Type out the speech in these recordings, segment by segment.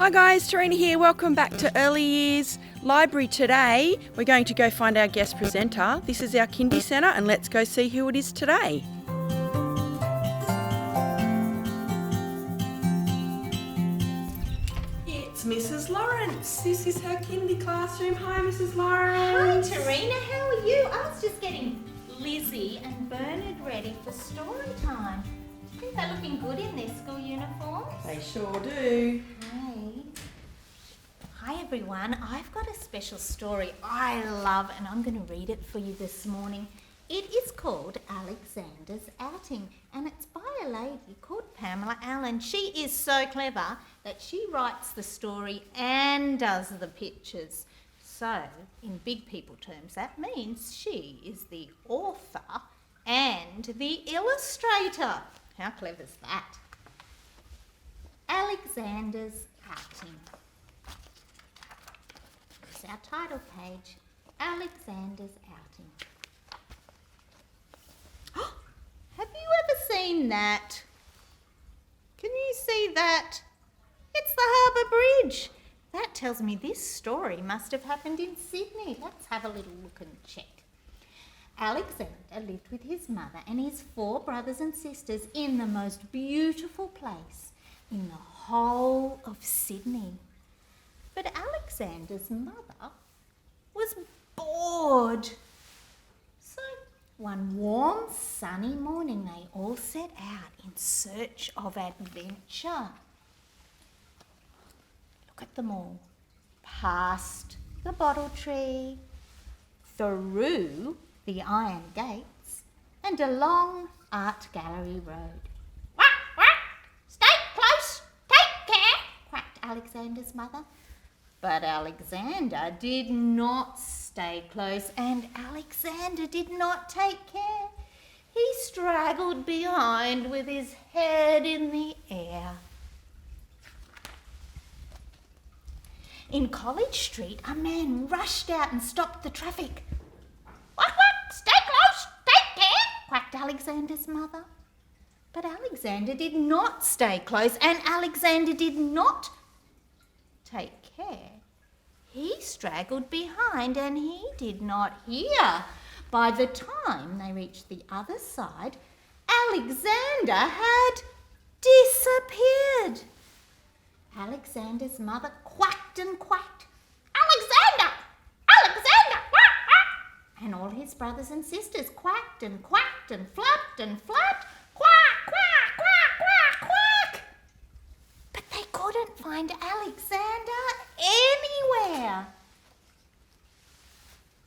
Hi guys, Tarina here. Welcome back to Early Years Library. Today we're going to go find our guest presenter. This is our Kindy Centre and let's go see who it is today. It's Mrs Lawrence. This is her Kindy classroom. Hi Mrs Lawrence. Hi Tarina, how are you? I was just getting Lizzie and Bernard ready for story time. I think they're looking good in their school uniforms. They sure do. Hi everyone, I've got a special story I love and I'm going to read it for you this morning. It is called Alexander's Outing and it's by a lady called Pamela Allen. She is so clever that she writes the story and does the pictures. So, in big people terms, that means she is the author and the illustrator. How clever is that? Alexander's Outing. It's our title page, Alexander's Outing. Have you ever seen that? Can you see that? It's the Harbour Bridge. That tells me this story must have happened in Sydney. Let's have a little look and check. Alexander lived with his mother and his 4 brothers and sisters in the most beautiful place in the whole of Sydney. But Alexander's mother was bored. So one warm, sunny morning, they all set out in search of adventure. Look at them all. Past the bottle tree, through the iron gates, and along Art Gallery Road. Quack, quack! Stay close! Take care! Quacked Alexander's mother. But Alexander did not stay close and Alexander did not take care. He straggled behind with his head in the air. In College Street, a man rushed out and stopped the traffic. Quack, quack, stay close, take care, quacked Alexander's mother. But Alexander did not stay close and Alexander did not take care. He straggled behind and he did not hear. By the time they reached the other side, Alexander had disappeared. Alexander's mother quacked and quacked. Alexander! Alexander! Quack, quack! And all his brothers and sisters quacked and quacked and flapped and flapped. Quack, quack, quack, quack, quack! But they couldn't find Alexander anywhere.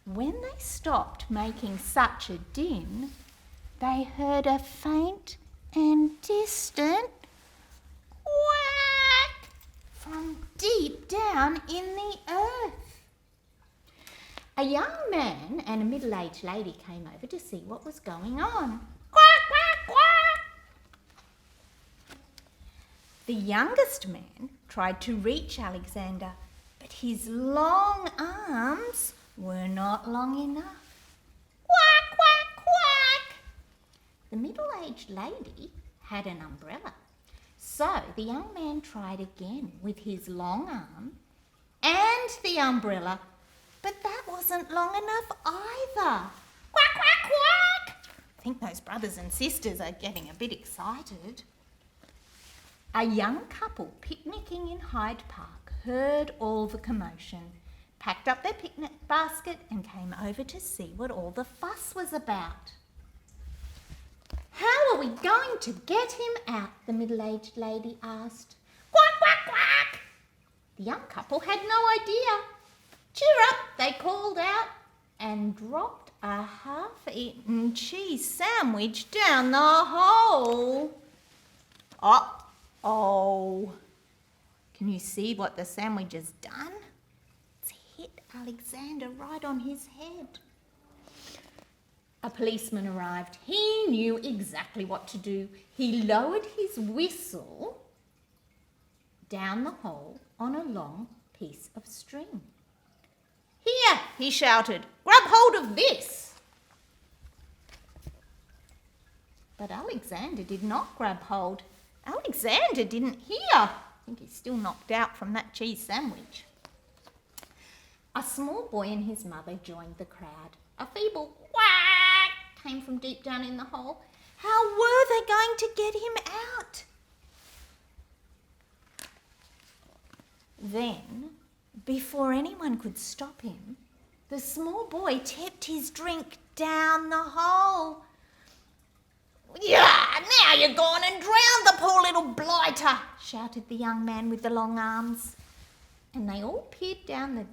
When they stopped making such a din, they heard a faint and distant quack from deep down in the earth. A young man and a middle-aged lady came over to see what was going on. Quack, quack, quack! The youngest man tried to reach Alexander, but his long arms were not long enough. Quack, quack, quack! The middle-aged lady had an umbrella, so the young man tried again with his long arm and the umbrella, but that wasn't long enough either. Quack, quack, quack! I think those brothers and sisters are getting a bit excited. A young couple picnicking in Hyde Park heard all the commotion, packed up their picnic basket and came over to see what all the fuss was about. How are we going to get him out? The middle-aged lady asked. Quack, quack, quack! The young couple had no idea. Cheer up, they called out and dropped a half-eaten cheese sandwich down the hole. Uh-oh. Can you see what the sandwich has done? It's hit Alexander right on his head. A policeman arrived. He knew exactly what to do. He lowered his whistle down the hole on a long piece of string. Here, he shouted, grab hold of this. But Alexander did not grab hold. Alexander didn't hear. think he's still knocked out from that cheese sandwich. A small boy and his mother joined the crowd. A feeble quack came from deep down in the hole. How were they going to get him out? Then, before anyone could stop him, the small boy tipped his drink down the hole. Yeah, now you're gone and drowned the poor little blighter, shouted the young man with the long arms. And they all peered down the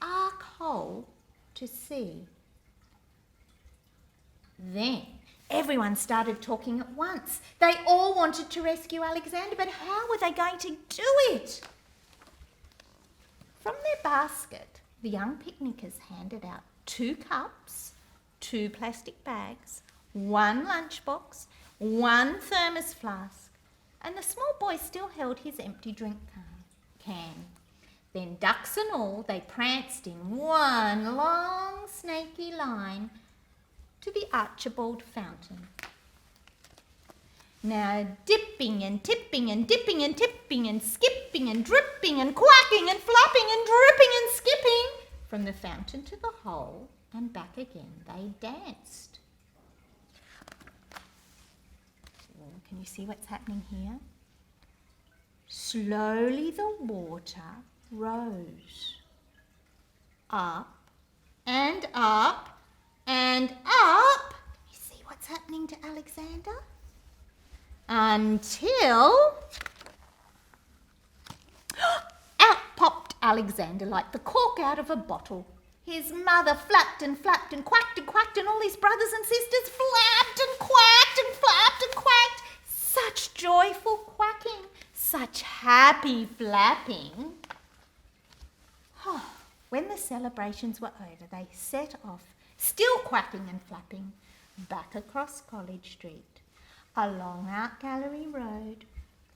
dark hole to see. Then everyone started talking at once. They all wanted to rescue Alexander, but how were they going to do it? From their basket, the young picnickers handed out 2 cups, 2 plastic bags, 1 lunchbox, 1 thermos flask, and the small boy still held his empty drink can. Then, ducks and all, they pranced in one long snaky line to the Archibald fountain. Now dipping and tipping and dipping and tipping and skipping and dripping and quacking and flapping and dripping and skipping, from the fountain to the hole and back again they danced. Can you see what's happening here? Slowly the water rose. Up and up and up. Can you see what's happening to Alexander? Until out popped Alexander like the cork out of a bottle. His mother flapped and flapped and quacked, and all his brothers and sisters flapped and quacked and flapped and quacked. Such joyful quacking, such happy flapping. When the celebrations were over, they set off, still quacking and flapping, back across College Street, along Art Gallery Road,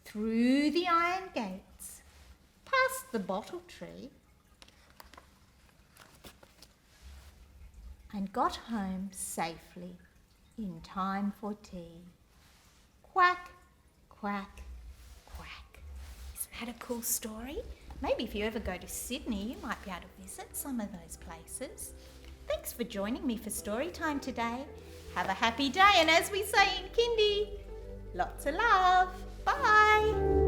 through the iron gates, past the bottle tree, and got home safely in time for tea. Quack, quack, quack. Isn't that a cool story? Maybe if you ever go to Sydney, you might be able to visit some of those places. Thanks for joining me for story time today. Have a happy day, and as we say in Kindy, lots of love. Bye.